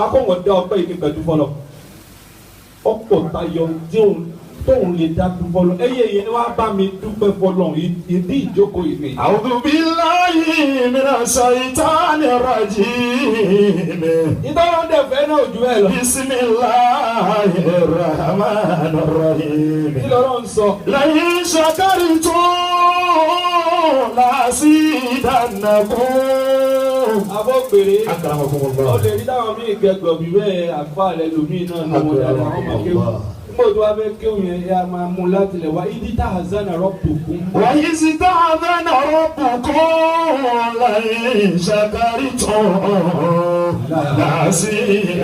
kakọ́ wọn dá ọpẹ́ yìí pẹ̀lú fọlọ́ ọ̀pọ̀ tayọ tóun lè dá dúpẹ́ fọlọ́ ẹ̀yẹ yẹn wá bá mi dúpẹ́ fọlọ́ ìdí ìjókòó yìí ni. A'udhu billahi minash shaitanir rajim. ìtọ́lọ́ dẹ̀ fẹ́ náà ojú ẹ̀ lọ. Bismillahir rahmanir rahim. kí lọ́rọ̀ ń sọ. La'in shakartum la'azidannakum. abọ́gbèrè Akramakumullah. ó lè rí táwọn míì gbẹgbọ̀ bí bẹ́ẹ̀ àfáàlẹ́ lómi náà ní wọn dáadáa wọn máa kéwù. nígbà tó wá fẹ́ kéwù yẹn ya máa mú láti lẹ̀ wá ìdí tá àzánà rọ́pò fún. وإذ تأذن ربكم لئن شكرتم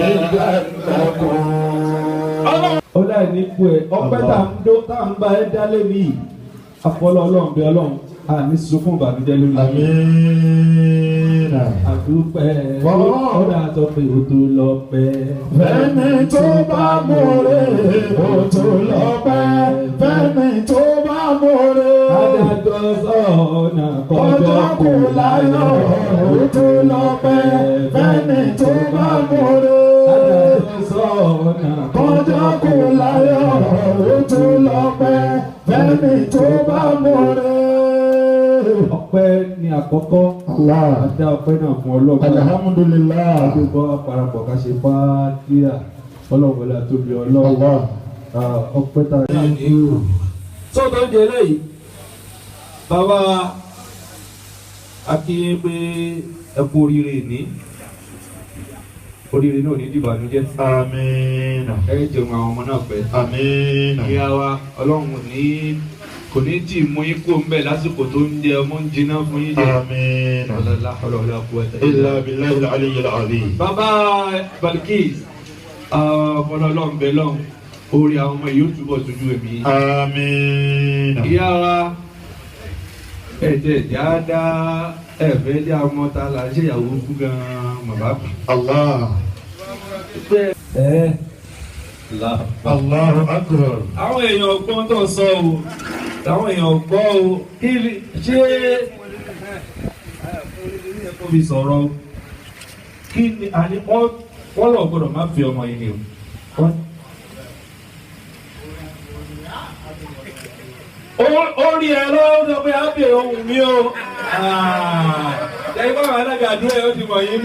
لأزيدنكم. ó láì ní kú ẹ ọpẹ́ tá à ń bá ẹ dálé nìyí afọlọ Ọlọ́run bí Ọlọ́run àní sunkún ìbànújẹ́ lórí. Àmín. àdúpẹ́ ọ̀dà sọ pé o tó lọ pẹ́. Fẹ́mi tó bá múre ó tó lọ pẹ́. Fẹ́mi tó bá múre. adájọ́ sọ̀nà kọjọ́ kò láyọ̀ ó tó lọ pẹ́. Fẹ́mi tó bá múre. adájọ́ sọ̀nà kọjọ́ kò láyọ̀ ó tó lọ pẹ́. Fẹ́mi tó bá múre. ọpẹ́ ní àkọ́kọ́ adá ọpẹ́ náà fún Ọlọ́run. Alhamdulillah. àdúgbò parapọ̀ ká ṣe fàtíà Ọlọ́run wọlé àtòbí Ọlọ́run ọpẹ́ tá a ní ìrù. sọ́dọ̀ ń jẹ lẹ́yìn bàbá akínyé pé ẹ kú oríire ní oríire náà ní dìbànújẹ́. Àmín. ẹ jẹun àwọn ọmọ náà pẹ́. Àmín. ìyá wa Ọlọ́run ní kò ní tí mú yín kó ń bẹ̀ lásìkò tó ń jẹ ọmọ ń jiná fún yín jẹ. Àmín. ọlọ́lá ọlọ́lá kú ẹ̀ Illa billahi al-aliyyil azim. bàbá Balkis ọlọ́lọ́n bẹ lọ́hùn orí àwọn ọmọ yóò túbọ̀ tójú ẹ̀mí. Àmín. ìyá wa ẹ̀jẹ̀ dáadáa ẹ̀fẹ́ dé àwọn ọmọ ta là ń ṣèyàwó fún gan-an bàbá kan. Allah. Allahu akbar. àwọn èèyàn gbọ́n tó sọ o àwọn èèyàn gbọ́ o kí ṣé kó fi sọ̀rọ̀ kí ni àní wọ́n lọ gbọ́dọ̀ má fi ọmọ yìí ni o. ó rí ẹ lọ́wọ́ sọ pé á bèrè ohun mi o ẹ̀yin bá wà lága àdúrà ẹ̀ ó ti mọ̀ yín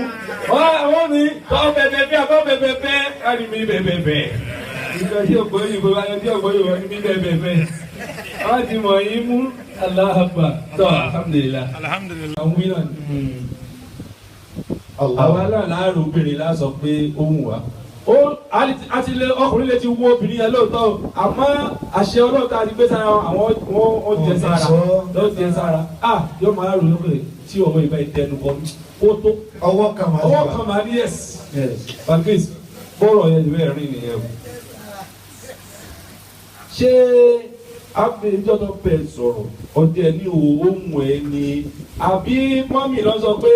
mú àwọn mi tọ́ bẹ̀bẹ̀ bí abọ́ bẹ̀bẹ̀ bẹ́ káàdì mi bẹ̀bẹ̀ bẹ̀ ìgbà tí ògbó yìnbó wáyé tí ògbó yìnbó ní mi bẹ̀bẹ̀ bẹ̀ wọ́n ti mọ̀ yín mú Allahu Akbar tọ́ alhamdulillah àwọn wí náà àwọn aláàlárò obìnrin lásọ pé ó wù wá àti ọkùnrin lè ti wo obìnrin yẹn lóòótọ́ àmọ́ àṣẹ ọlọ́ọ̀ta ti gbé sára àwọn wọ́n jẹ sára lọ́ọ́ jẹ sára yóò máa rò lókè tí ọmọ ìbá ìtẹnu kọ ó tó ọwọ́ kan máa ní yes Balkis bọ́ọ̀rọ̀ yẹn ìwé ẹ̀rín nìyẹn o. ṣé abẹ́jọ́ tó bẹ̀ sọ̀rọ̀ ọdẹ ní ohun ẹ̀ ni àbí mọ́mì lọ sọ pé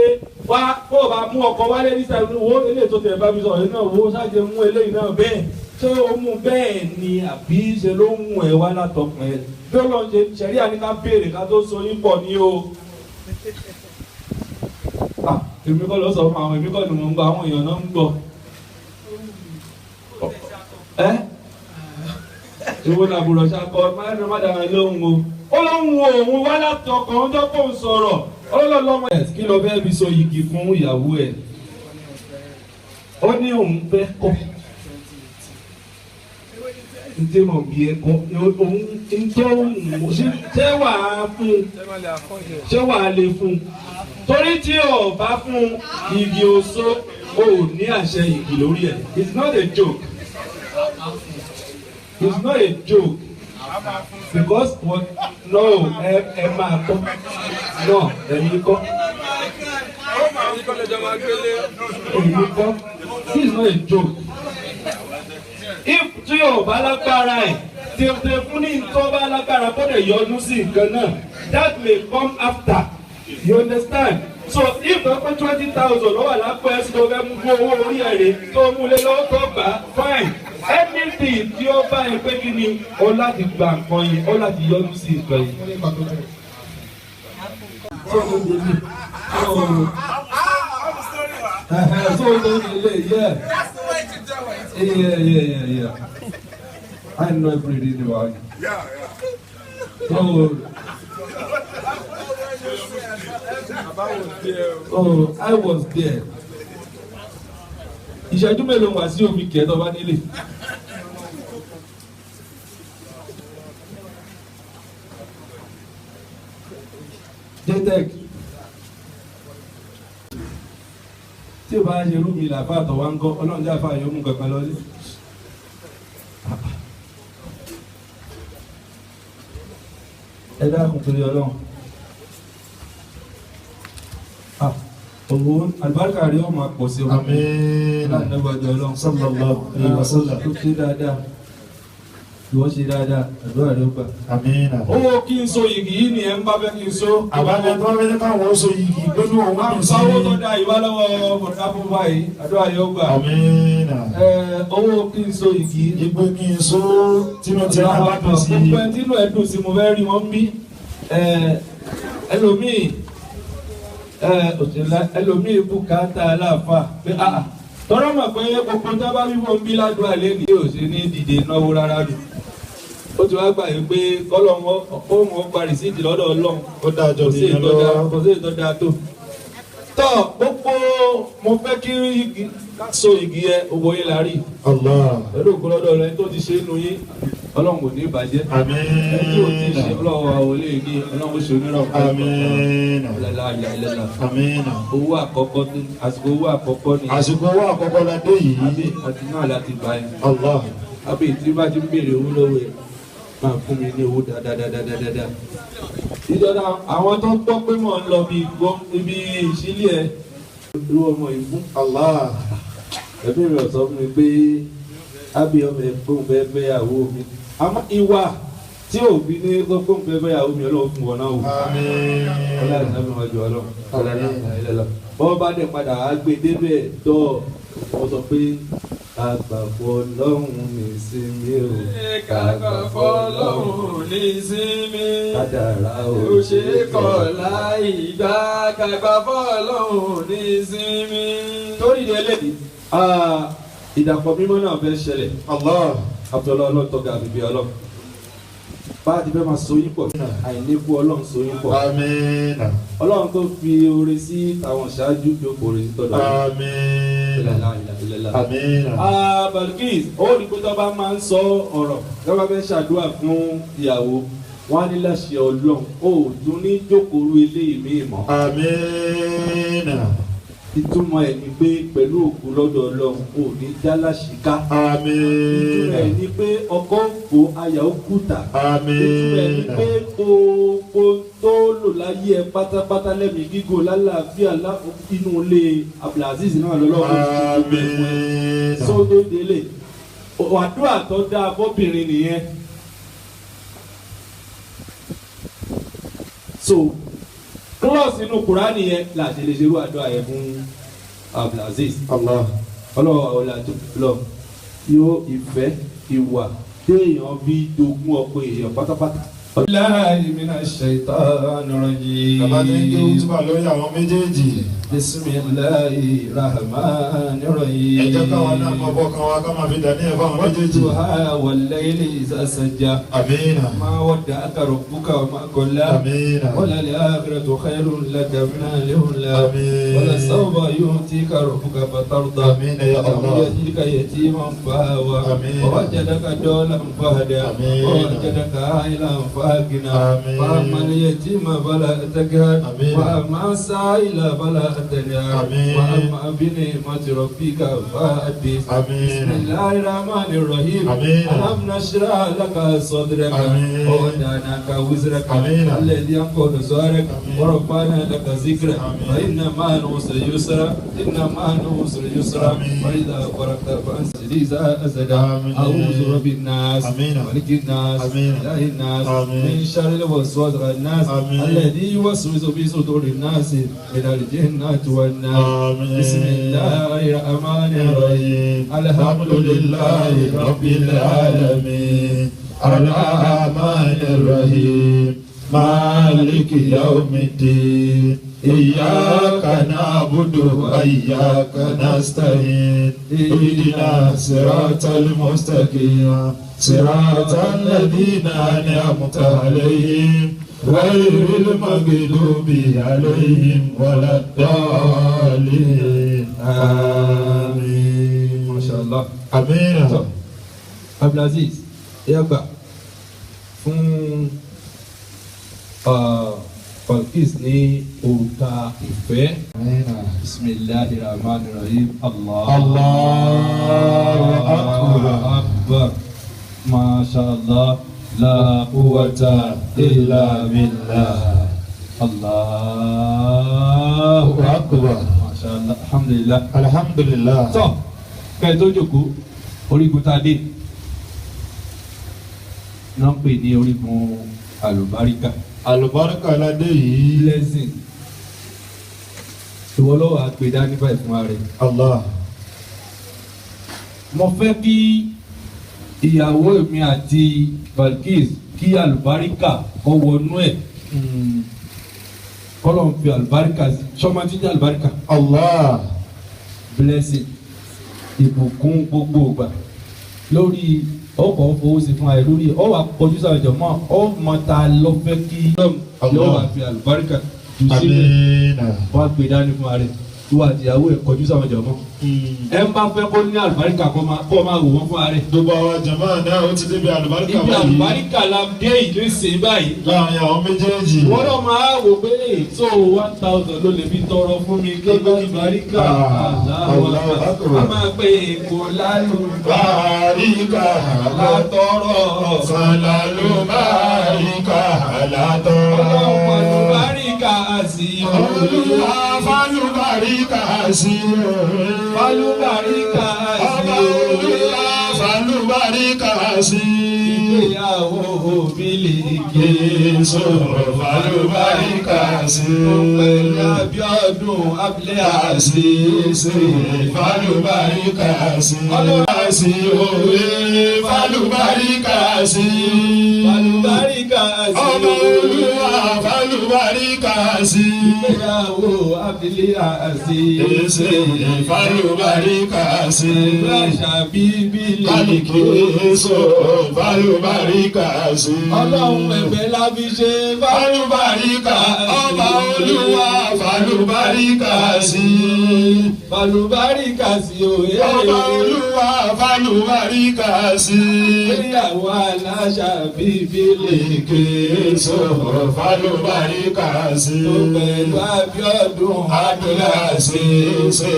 wá kó o bá mú ọkọ wálé níta wo eléyìí tó tẹ̀ bá mi sọ̀rọ̀ yìí náà wo ṣáàjẹ́ mú eléyìí náà bẹ́ẹ̀ ṣé ó mú bẹ́ẹ̀ ni àbí ṣe ló mú ẹ wá látọkùn ẹ bí ó lọ ṣe ṣẹ̀rí àníká béèrè ká tó so yín pọ̀ ní o. èmi kọ́ lọ sọ fún àwọn èmi kọ́ ni mo ń gbọ́ àwọn èèyàn náà ń gbọ́. ìwọ làbúrò ṣàkọ má dára lóhùn o ó lóhùn òun wá látọkàn ọjọ́ kó ń sọ̀rọ̀ ọlọ́lọ́mọ ẹ̀ kí lọ fẹ́ fi so igi fún ìyàwó ẹ̀ ó ní òun fẹ́ kọ́ ǹjẹ́ mọ̀ bí ẹ kọ́ òun ǹjẹ́ òun ṣé wàá fún ṣé wàá lè fún torí tí o bá fún igi oṣó o ní àṣẹ igi lórí ẹ̀ it's not a joke. It's not a joke because what no ẹ máa kọ́ no ẹ̀yin kọ́ this is not a joke if tí o bá lágbára ẹ̀ tètè fún ní nǹkan bá lágbára kó lè yọnu sí nǹkan náà that may come after you understand so if o pé 20,000 lọ́wọ́ àlápò ẹ̀ sí tó fẹ́ mú fún owó orí ẹ̀rẹ́ tó mú lé lọ́wọ́ tó gbà fine anything tí ó bá yẹn pé kí ni ó láti gba nǹkan yẹn ó láti yọjú sí nǹkan yẹn. So yeah. That's the way to do it. Yeah. I know everything about it. Yeah. So I was there. Ìṣẹ́jú mélòó wá sí omi kẹ́ tó bá nílé. JTech tí o bá ṣe irú mi làbá àtọ̀ wá ń gọ́ ọlọ́run jẹ́ àfa yóò mú kankan lọ sí. Ẹ dákun torí ọlọ́run. Owó àlùbáríkà rí ọmọ àpọ̀ sí ọmọ. Àmín. Láti ọjọ́ ọlọ́run. Sallallahu alaihi wasallam. Tó ṣe dáadáa. Ìwọ́n ṣe dáadáa. Àdúrà rẹ̀ ó gbà. Àmín. Owó kí n so yìgì yìí ni ẹ ń bá fẹ́ kí n so. Àbájá tó ń fẹ́ káwọn oṣù yìí gbẹ́nu òun Máa ń sí. sáwó tó dá ìwá lọ́wọ́ bọ̀dá fún báyìí. Àdúrà rẹ̀ ó gbà. Àmín. Owó kí n so yìgì. Ìgbé kí n so tínú tí a bá dùn sí. Gbogbo ẹni tínú ẹ̀ dùn sí mo fẹ́ rí wọn bí. Ẹlòmíì bùkátà aláàfáà pé tọ́rọ mọ̀ pé gbogbo tó bá wíwọ́ ń bí ládùúgbò àlẹ́ ní yóò ṣe ní dìde náwó rárá nù. Ó ti wá gbà yín pé kọ́lọ̀ wọn ó mọ̀ pa rìsíìtì lọ́dọ̀ Ọlọ́run. Ó dájọ́ Kò sí nìyẹn lọ. kò sí ìtọ́jà tó. Tọ́ gbogbo mo fẹ́ kí so igi yẹ owó yín la rí. Allah. Pẹ̀lú òkú lọ́dọ̀ rẹ tó ti ṣe é nu yín Ọlọ́run kò ní ìbàjẹ́. Àmín. Ẹni ò ti ṣe Ọlọ́run àwọn olè ní Ọlọ́run ṣe onírọ̀. Àmín. Àmín. Owó àkọ́kọ́ ní àsìkò owó àkọ́kọ́ ní. Àsìkò owó àkọ́kọ́ la dé yìí. Àti náà láti gbà yẹn. Allah. Àbí tí bá ti ń béèrè owó lọ́wọ́ ẹ̀ máa fún mi ní owó dáadáa. Ìjọba àwọn tó gbọ́ pé mò ń lọ bí ibi ìṣílẹ̀ ẹ̀ irú ọmọ ìfún. Allah. Ẹ̀mí rẹ̀ sọ fún mi pé ábí ọmọ ẹ̀gbọ́n fẹ́ fẹ́yàwó mi. Àmọ́ ìwà tí òbí ní gbọ́n fẹ́ fẹ́yàwó mi Ọlọ́run fún wọn náà wò. Àmín. Ọlọ́run sábẹ́ wọn jù Ọlọ́run. Bọ́n bá dẹ̀ padà á gbé débẹ̀ tọ́ ọ sọ pé àgbàfọ̀ Ọlọ́run ní ìsinmi o. Kàgbàfọ̀ Ọlọ́run ní ìsinmi. Kádàrá o. Ó ṣe kọ̀ láì gbà. Kàgbàfọ̀ Ọlọ́run ní ìsinmi. Torí ìdí ẹlẹ́dìí, ìdàpọ̀ mímọ́ náà fẹ́ ṣẹlẹ̀. Allah. Àtọ́lọ́ Ọlọ́run tọ́ga àbíbí Ọlọ́run. Bá a ti fẹ́ máa so yín pọ̀, àìníkú Ọlọ́run so yín pọ̀. Àmín. Ọlọ́run tó fi oore sí àwọn ṣáájú yóò foore sí tọ́lọ́. Àmín. Àmín. Balkis, ó ní kó tó bá máa ń sọ ọ̀rọ̀ tó bá fẹ́ ṣàdúrà fún ìyàwó wọn á ní láṣẹ Ọlọ́run ó tún ní jókòó eléyìí míì mọ́. Àmín. Ìtumọ̀ ẹ̀ ni pé pẹ̀lú òkú lọ́dọ̀ Ọlọ́run ò ní já láṣìíká. Àmín. Ìtumọ̀ ẹ̀ ni pé ọkọ òfò aya ó kùtà. Àmín. Ìtumọ̀ ẹ̀ ni pé gbogbo tó lò láyé ẹ pátápátá lẹ́mìí gígùn lálàáfíà inú ilé Abdulaziz náà lọ́lọ́run ti ṣe gbogbo ẹ̀ sódò délé. Àdúrà tó dáa fọ́bìnrin nìyẹn. So klọ́ọ̀sì inú Kùránì yẹn láti lè ṣerú àdúrà yẹn fún Abdulaziz. Allah. Ọlọ́wọ́ ọ̀làjú lọ yóò ìfẹ́ ìwà téèyàn bí jogún ọkọ èèyàn pátápátá. Billahi minash shaitanir rajim. Bàbá tí ń gbé ojúbà lórí àwọn méjèèjì. Bismillahir rahmanir rahim. Ẹ jẹ́ káwọn náà mọ bọ́ kan wá ká máa fi dání ẹ̀ fáwọn méjèèjì. Wadduha wal layli idha saja. Àmín. Ma wadda'aka rabbuka wa ma qala. Àmín. Walal akhiratu khayrun laka minal ula. Àmín. Walasawfa yu'tika rabbuka fatarda. Àmín ya Allah. Yajidka yatiman fa'awa. Àmín. Wa wajadaka dalan fahada. Àmín. Wa wajadaka a'ilan fa'agna. Àmín. Wa ammal yatima fala takhar. Àmín. Wa amma sa'ila fala tanhar. Àmín. Wa amma bi ni'mati rabbika fahaddith. Àmín. Bismillahir rahmanir rahim. Àmín. Alam nashrah laka sadraka. Àmín. Wa wada'naka wizraka. Àmín. Alladhi anqadha zahrak. Àmín. Wa rafa'na laka zikrak. Àmín. Fa inna ma'al usri yusra. Inna ma'al usri yusra. Àmín. Wa idha faragta fansab iza azada. Àmín. A'udhu birabbin nas. Àmín. Malikin nas. Àmín. Ilahin nas. Àmín. Min sharril waswasil khannas. Àmín. Alladhi yuwaswisu fi sudurin nas. Minal jinnati wan nas. Àmín. Bismillahir rahmanir rahim. Alhamdulillahi rabbil alamin. Ar-Rahmanir Rahim. Maliki yawmiddin. إياك نعبد وإياك نستعين اهدنا الصراط المستقيم صراط الذين أنعمت عليهم غير المغضوب عليهم ولا الضالين آمين. ما شاء الله. آمين. Abdulaziz yàgbà fún Balkis ní òrùka ìfẹ́. Bismillahir Rahmanir Rahim. Allahu Akbar. Masha Allah. La quwwata illa billah. Allahu Akbar. Masha Allah. Alhamdulillah. Alhamdulillah. Sọ kẹ́ẹ̀ tó jókòó orígun tá a dé náà pè ní orígun àlùbáríkà. Àlùbáríkà ládé yìí. Blessing. Ìwọ lọ́wọ́ àgbè dání báyìí fún ààrẹ. Allah. Mo fẹ́ kí ìyàwó mi àti Balkis kí àlùbáríkà kọ́ wọnú ẹ̀. Kọ́lọ̀ ń fi àlùbáríkà sí. Sọ́mọ tí ń jẹ́ àlùbáríkà. Allah. Blessing. Ìbùkún gbogbo ìgbà lórí ọkọ̀ fowó sí fún ayé lórí ọ wà kọjú sáwọn ìjọba ọ mọ ta lọ fẹ́ kí yóò wà fi àlùbáríkà jù sílẹ̀ wà gbé dání fún ayé tó wà tìyàwó ẹ̀ kọjú sáwọn ìjọba ẹ ń bá fẹ́ kó ní àlùbáríkà kó máa wò wọ́n fún ayé. Gbogbo àwọn jàmáà náà ó ti débi àlùbáríkà ibi àlùbáríkà la dé ìlú ìsìn báyìí. láàrin àwọn méjèèjì. wọ́n náà máa wò pé tó 1,000 ló lè fi tọrọ fún mi kí àlùbáríkà a máa pè é kó lálùbáríkà látọrọ lálùbáríkà látọrọ. Fálùbáríkà sí Olúwa fálùbáríkà sí Fálùbáríkà sí Olúwa fálùbáríkà sí. Ìgbéyàwó Bílíkì sọ̀rọ̀ fálùbáríkà sí. Pẹ̀lú Abíọ́dún Abílẹ̀ àṣìṣe fálùbáríkà sí. Ọlọ́run sí òwe fálùbáríkà sí. Fálùbáríkà sí ọmọ Olúwa fálùbáríkà sí. Ìgbéyàwó Abílẹ̀ àṣìṣe fálùbáríkà sí. Ṣàbí Bílíkì sọ̀rọ̀ fálùbáríkà sí. Ọlọ́run ẹ̀bẹ̀ la fi ṣe fálùbáríkà ọba Olúwa fálùbáríkà sí. Fálùbáríkà sí òye. ọba Olúwa fálùbáríkà sí. Ìgbéyàwó aláṣà bíbí Bílíkì sọ̀rọ̀ fálùbáríkà sí. pẹ̀lú Abíọ́dún Abílẹ̀ àṣìṣe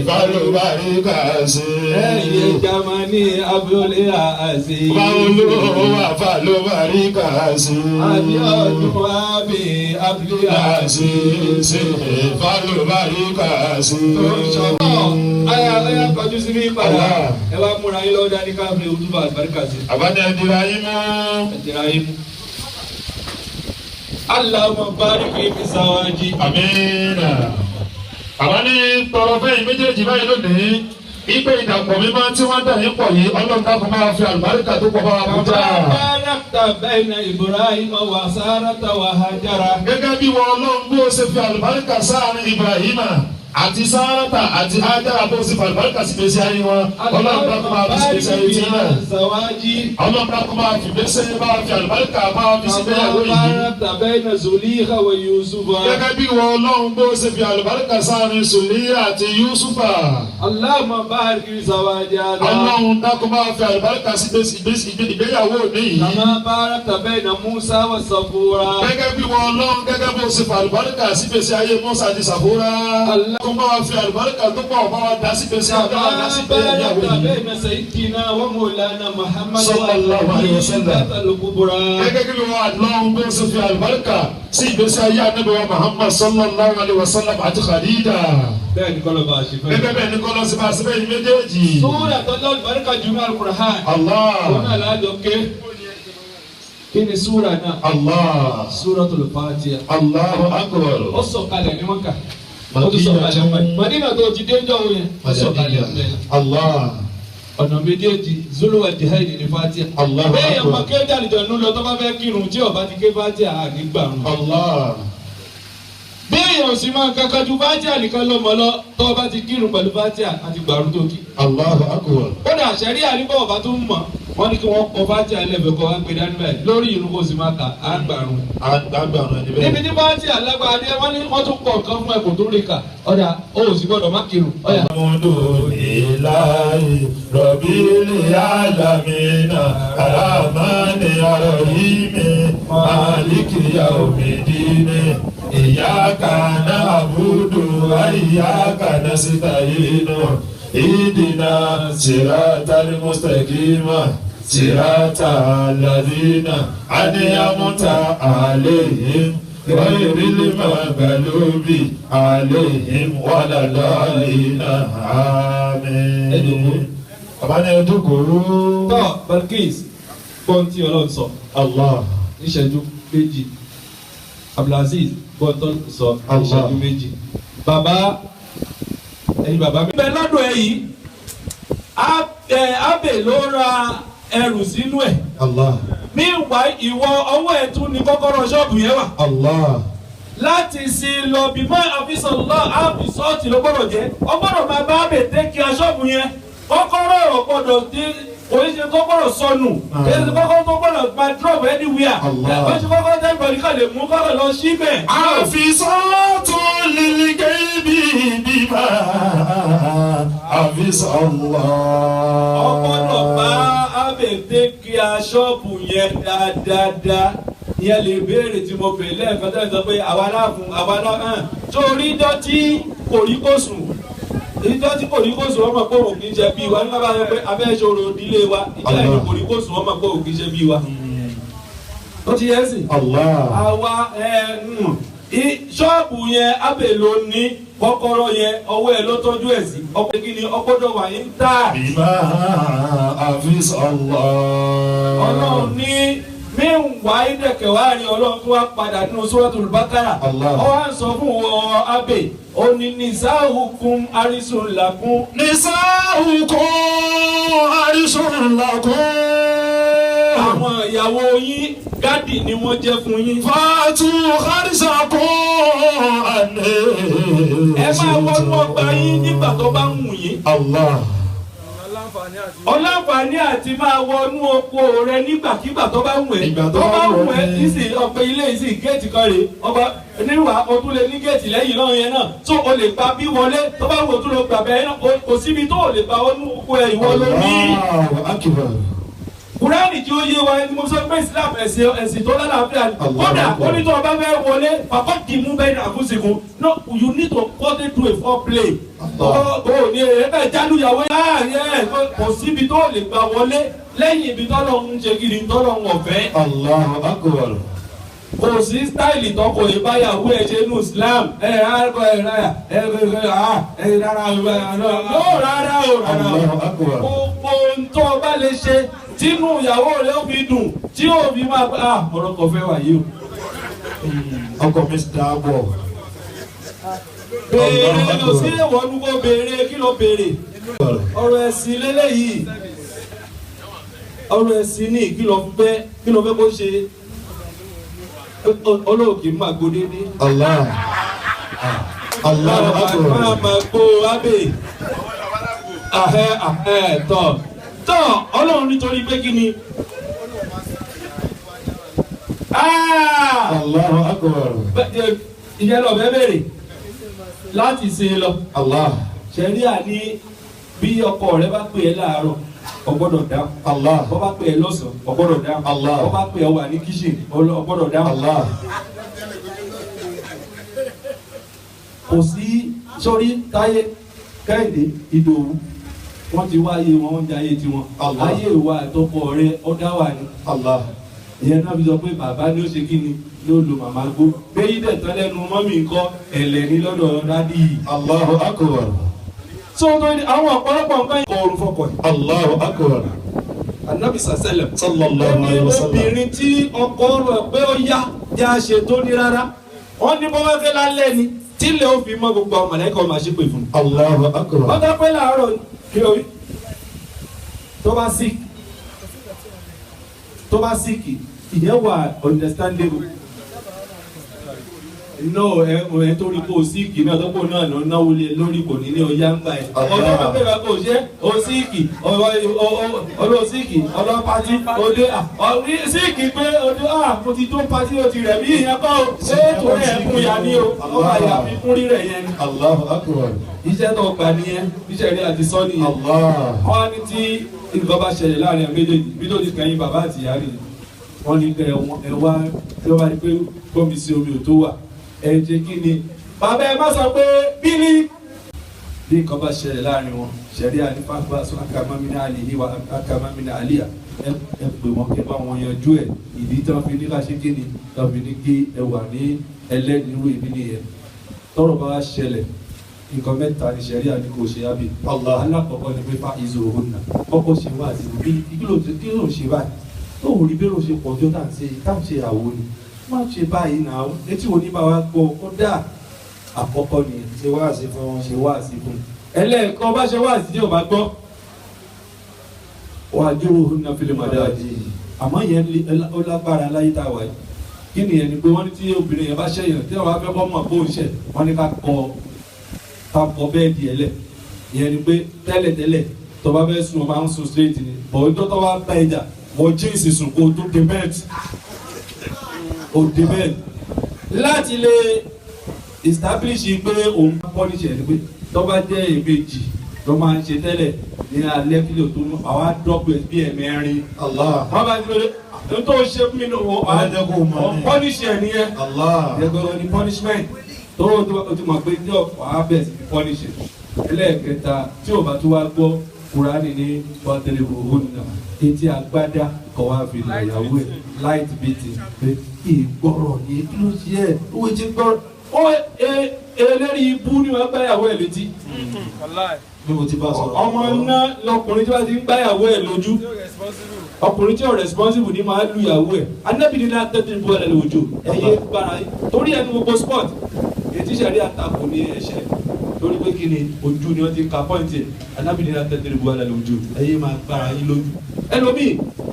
fálùbáríkà sí. ẹ̀yẹ Jámánì Abíọ́lé àṣì. ọba Olúwa fálùbáríkà sí. Abíọ́dún Abílé àṣìṣe fálùbáríkà sí. Ayá kọjú sí mi padà. Ẹ wá múra yín lọ́wọ́ dání ká fi ojúbà àlùbáríkà sí. Àbádé ẹ̀dìrà yín mú. Ẹ̀dìrà yín mú. Allahumma barik fi zawaji. Àmín. Àwa ní tọrọ fẹ́yìn méjèèjì báyìí lónìí. Ipe ìdàpọ̀ mímọ́ tí wọ́n dà yín pọ̀ yìí, Ọlọ́run dákun máa fi àlùbáríkà tó pọ̀ bá wa kú já. Barakta bayna Ibrahima wa Sarata wa Hajara. Gẹ́gẹ́ bí wọn Ọlọ́run bó ṣe fi àlùbáríkà sáàrin Ibrahima àti Sárátà àti Hájárà bó ṣe fi àlùbáríkà sí gbèsè ayé wọn. Ọlọ́run dákun máa fi gbèsè ayé tí náà. Ọlọ́run dákun máa fi gbèsè máa fi àlùbáríkà máa fi sí gbéyàwó yìí. Barakta bayna Zulikha wa Yusufa. Gẹ́gẹ́ bí wọn Ọlọ́run bó ṣe fi àlùbáríkà sáàrin Sùlíyà àti Yúsúfà. Allahumma barik fi zawaji hada. Ọlọ́run dákun máa fi àlùbáríkà sí ìgbéyàwó òní yìí. Kama barakta bayna Musa wa Safura. Gẹ́gẹ́ bí wọn Ọlọ́run gẹ́gẹ́ bó ṣe fi àlùbáríkà sí gbèsè ayé Mùsá àti Sàfúrà. Kó bá wa fi àlùbáríkà tó pọ̀ bá wa dá sí gbèsè ayé wa dá sí ìgbéyàwó Barakta yìí. bayna Sayyidina wa Maulana Muhammad Sallallahu alaihi wasallam. al-kubra. Gẹ́gẹ́ bí wọn Ọlọ́run bó ṣe fi àlùbáríkà sí ìgbésí ayé Ànábì wa Muhammad sallallahu alaihi wasallam àti Khadija. Bẹ́ẹ̀ ni kọ́lọ́ bá a ṣe fẹ́. Gẹ́gẹ́ bẹ́ẹ̀ ni kọ́lọ́ sí bá a ṣe bẹ́ẹ̀ ni méjèèjì. Súrà tó lọ́ọ́ barika jùlọ al-Qur'an. Allah. Wọ́n náà lájọ ké. Kí ni súrà náà? Allah. Suratul Fatiha. Allahu akbar. Ó sọ̀kalẹ̀ ní Mákà. Ó tún sọ̀kalẹ̀ ní Mádínà tó ti dé jọ́ yẹn. Ó sọ̀kalẹ̀ ní Allah. ọ̀nà méjèèjì Zulu wa jihadi ní Fatiha. Allah. Bẹ́ẹ̀ yẹn máa ké jàlìjọ nù lọ tó bá fẹ́ kírun tí ọba ti ké Fatiha àgbà rùn. Allah. bí èèyàn sì máa ń kankan ju fatia nìkan ló mọ lọ tó o bá ti kírun pẹ̀lú fatia àti gbàrú tó kí. Allahu akbar. kódà àṣẹrí àríbọ̀ ọba tó ń mọ̀ wọ́n ní kí wọ́n kọ fatia ẹlẹ́fẹ̀ẹ́ kọ́ wá gbé dání báyìí lórí irun kó sì máa kà á gbàrún. Agbára ẹni bẹ́ẹ̀. níbi tí fatia lágbára wọ́n ní wọ́n tún kọ̀ nǹkan fún ẹ̀kọ́ tó rí kà ọ̀dà ó sì gbọ́dọ̀ má kírun. Alhamdulillahi rabbil alamin arrahmani arrahim maliki yawmiddin iyyaka na'budu wa iyyaka nasta'in ihdina siratal mustaqim siratal ladzina an'amta alayhim غير المغلوب عليهم ولا الضالين آمين. Bàbá ní ẹdún kòró. tọ́ Balkis gbọ́n tí Ọlọ́run sọ. Allah. níṣẹ́jú méjì Abdulaziz gbọ́n tó sọ níṣẹ́jú méjì. bàbá ẹ̀yin bàbá mi. bẹ́ẹ̀ lọ́dọ̀ ẹ yìí Abe ló ra ẹrù sínú ẹ̀. Allah. meanwhile ìwọ ọwọ́ ẹ̀ tún ní kọ́kọ́rọ́ ṣọ́ọ̀bù yẹn wà. Allah. láti sin lọ bímọ àfisọ̀lọ́ àfisọ́ọ̀tì ló gbọ́dọ̀ jẹ́ ọ gbọ́dọ̀ máa bá Abe tẹ́kì aṣọ́ọ̀bù yẹn kọ́kọ́rọ́ ọ̀rọ̀ gbọ́dọ̀ dé oríṣi kọ́kọ́rọ̀ sọnù èyí kọ́kọ́rọ́ tó gbọ́dọ̀ máa drop anywhere oríṣi kọ́kọ́rọ́ tẹ́ gbọ́dọ̀ ká lè mú kọ́kọ́rọ́ lọ síbẹ̀. àfisọ́ọ̀tù lílì gẹ́bí bíbá àfisọ́ọ̀lọ́. ọ gbọ́dọ̀ bá Abe tẹ́kì aṣọ́ọ̀bù yẹn dáadáa ìyẹn lè béèrè tí mo bèèrè lẹ́ẹ̀kan tẹ́lẹ̀ sọ pé àwa láàfún àwa láàfún torí dọ́tí kòríkòsùn ìdọ́tí kòríkòsùn ọmọ pé òun kì í ṣe bí wa nígbà bá yẹ pé abẹ́ṣòro ìdílé wa ìjà ìlú kòríkòsùn ọmọ pé òun kì í ṣe bí wa. ó ti yẹ sí. àwa ṣọ́ọ̀bù yẹn Abe ló ní kọ́kọ́rọ́ yẹn ọwọ́ ẹ̀ ló tọ́jú ẹ̀ sí ọkọ̀ kí ni ọgbọ́dọ̀ wà ní tà. bímá àfisọ́lọ́. Ọlọ́run ní meanwhile dẹ̀kẹ̀ wá rí Ọlọ́run tó wá padà nínú Suratul Baqara ó wá ń sọ fún wọn Abe ó ní nisa'ukum arisun lakum. nisa'ukum arisun lakum. àwọn ìyàwó yín gádì ni wọ́n jẹ́ fún yín. fatu kharisakum àná. ẹ máa wọnú ọgbà yín nígbà tó bá ń wù yín. Allah. ọlọ́nfààní àti máa wọnú oko rẹ nígbàkigbà tó bá wù ẹ́ tó bá wù ẹ́ ìsìn ọ̀pẹ ilé ìsìn géètì kan rèé ọba níwà o tún lè ní géètì lẹ́yìn náà yẹn náà tó o lè gba bí wọlé tó bá wù o tún lè gbà bẹ́ẹ̀ náà kò síbi tó o lè gba wọnú oko ẹ̀ ìwọ ló ní. Kùránì tí ó yé wa ẹni mo sọ pé Islam ẹ̀sìn tó lálàáfíà ni kódà onítọ̀ ọba fẹ́ wọlé fàkọ́tì mú bẹ́ẹ̀ àfúnṣekùn no you need to cut it to a foreplay. o ní ẹ̀ẹ́dẹ̀ jálùyàwó yẹn kò síbi tó lè gbà wọlé lẹ́yìn ibi tọ́lọ̀ ń ṣe kiri tọ́lọ̀ ń ọ̀fẹ́. Allahu akbar. kò sí stáìlì tọkọ ìbáyàwó ẹ ṣe nù Islam rárá gbogbo ntọ́ ọba lè ṣe tínú ìyàwó rẹ ó fi dùn tí ó fi máa bá ọ̀rọ̀ kan fẹ́ wà yìí o. ọkọ mi ti dáa bọ̀. béèrè lọ sí ìwọ́nú kó béèrè kí ló béèrè ọ̀rọ̀ ẹ̀sìn lélẹ́yìí ọ̀rọ̀ ẹ̀sìn ní kí ló fẹ́ kó ṣe olóògì máa gbó dédé. Allah. Allahu akbar. máa gbó Abe tọ́ Ọlọ́run nítorí pé kí ni. Allahu akbar. ìyẹn lọ bẹ́ẹ̀ bẹ̀rẹ̀ láti ṣe lọ. Allah. ṣẹ̀ríà ní bí ọkọ rẹ bá pè é láàárọ̀ o gbọ́dọ̀ dáhùn. Allah. bó bá pè é lọ́sàn-án o gbọ́dọ̀ dáhùn. Allah. bó bá pè é wà ní kíṣìn o gbọ́dọ̀ dáhùn. Allah. kò sí sórí Táyé Kẹ́hìndé Ìdòwú wọ́n ti wá ayé wọn wọ́n jẹ ayé tiwọn. Allah. ayé ìwà àtọkọ rẹ ọ̀dá wà ní. Allah. ìyẹn náà fi sọ pé bàbá ni ó ṣe kí ni ló lo màmá gbó. bẹ́ẹ̀ dẹ̀ tán lẹ́nu mọ́mì nǹkan ẹ̀lẹ́ ní lọ́dọ̀ dádì. Allahu akbar. sọ́dọ̀ àwọn ọ̀pọ̀lọpọ̀ nǹkan yìí kọ̀ ọ̀rùn fọkọ̀ yìí. Allahu akbar. Ànábì sàṣẹlẹ̀. Sallallahu alayhi wa sallam. obìnrin tí ọkọ rẹ̀ pé ó yá ṣe tó ní rárá wọ́n ní bọ́wọ́ fẹ́ lálẹ́ ni tí ilé ó fi mọ́ gbogbo àwọn mọ̀lẹ́kọ̀ máa ṣe pé fún un. Allahu akbar. wọ́n dá pé láàárọ̀ kí ló rí tó bá sick ìyẹn wà understandable no ẹ torí kó o síìkì náà tó kó náà lọ náwó lé lórí kò ní ní ọyá ń gbà ẹ. ọjọ́ bá bẹ̀rẹ̀ kó o ṣe o síìkì ọlọ́ síìkì ọlọ́ pati òde síìkì pé òde mo ti tó pati o ti rẹ̀ mí ìyẹn kọ́ o ṣé torí ẹ̀ fún ya ní o ọba ìyá fi kún rírẹ̀ yẹn ni. Allahu Akbar. iṣẹ́ tó gbà nìyẹn iṣẹ́ rí àti sọ́ nìyẹn. wọ́n ní tí nǹkan bá ṣẹlẹ̀ láàrin méjèèjì bí tó ti kẹ́yìn bàbá àti ìyá rẹ̀ wọ́n ní kẹ́ ẹ wá tí wọ́n bá ní pé gómìn sí omi ò tó wà ẹ jẹ́ kí ni bàbá ẹ má sọ pé bílí bí nǹkan bá ṣẹlẹ̀ láàrin wọn ṣẹ̀rí ànífàgbà sọ akamamina àlìyí wa akamamina àlìyà ẹ pè wọ́n kí ẹ bá wọn yanjú ẹ̀ ìdí tí wọ́n fi ní ká ṣe kí ni tí wọ́n fi ní kí ẹ wà ní ẹlẹ́nirú ìbí nìyẹn tọ́rọ̀ bá ṣẹlẹ̀ nǹkan mẹ́ta ni ṣẹ̀rí àní kò ṣe ábì alákọ̀ọ́kọ́ ni pé fa ìzò òhun náà kọ́kọ́ ṣe wá àti kí ló ṣe báyìí tó ò rí bẹ́rù ṣe pọ̀ tó tá à ń ṣe àwo ni má ṣe báyìí náà etí wo ní bá wa gbọ́ ó dà àkọ́kọ́ ni ṣe wá sí fún ẹlẹ́ẹ̀kan bá ṣe wá sí tí ò bá gbọ́ wà á dúró òhun náà fi lè mọ̀ dáa di àmọ́ yẹn ó lágbára láyé tá a wà yìí kí ni ẹni pé wọ́n ní tí obìnrin yẹn bá ṣẹ̀yàn tí wọ́n bá fẹ́ kọ́ mọ̀ bó ń ṣẹ̀ wọ́n ní ká kọ bẹ́ẹ̀dì ẹlẹ̀ ìyẹn ni pé tẹ́lẹ̀tẹ́lẹ̀ tó bá fẹ́ sùn ọ máa ń sùn straight ni bọ̀ ọjọ́ tó bá bá ẹja wọ́n jíǹsì sùn kó tó dé bẹ́ẹ̀dì ó dé bẹ́ẹ̀dì láti lè establish pé òun pọ́nìṣẹ̀ ni pé tó bá jẹ́ ìbejì ló máa ń ṣe tẹ́lẹ̀ ní alẹ́ kílò tó mú àwa dọ́gbù ẹ̀ bí ẹ̀mẹ́rin wọ́n bá ti lóde tó ṣe fún mi ní pọ́nìṣẹ̀ nìyẹn ẹgbẹ̀rún ní punishment tó o ti mọ̀ pé ní ọ̀pọ̀ abẹ́ sí pọ́nìṣẹ̀ ẹlẹ́ẹ̀kẹta tí o bá tó wá gbọ́ Kùránì ní wàtẹ́lẹ̀ òhun náà etí agbádá kọ̀ wá fi lọ ìyàwó ẹ̀ light beating pé ìgbọ́rọ̀ ní kí ló ṣe ẹ̀ owó ti gbọ́rọ̀ ó eléri ibú ni wọ́n gbáyàwó ẹ̀ létí bí mo ti bá sọ̀rọ̀ ọmọ náà lọkùnrin tí wọ́n ti ń gbáyàwó ẹ̀ lójú ọkùnrin tí ò responsible ni máa lu ìyàwó ẹ̀ anábìrin náà tẹ́tí bú ẹ̀ lójú ẹ̀yẹ gbára torí ẹni gbogbo sport ètí ìṣẹ̀rí àtakò ní ẹ̀ṣẹ̀ torí pé kí ni ojú ni wọ́n ti ń ka pọ́ìntì anábìrin náà tẹ́tí bú ẹ̀ lójú ẹ̀yẹ máa gbára yín lójú ẹlòmíì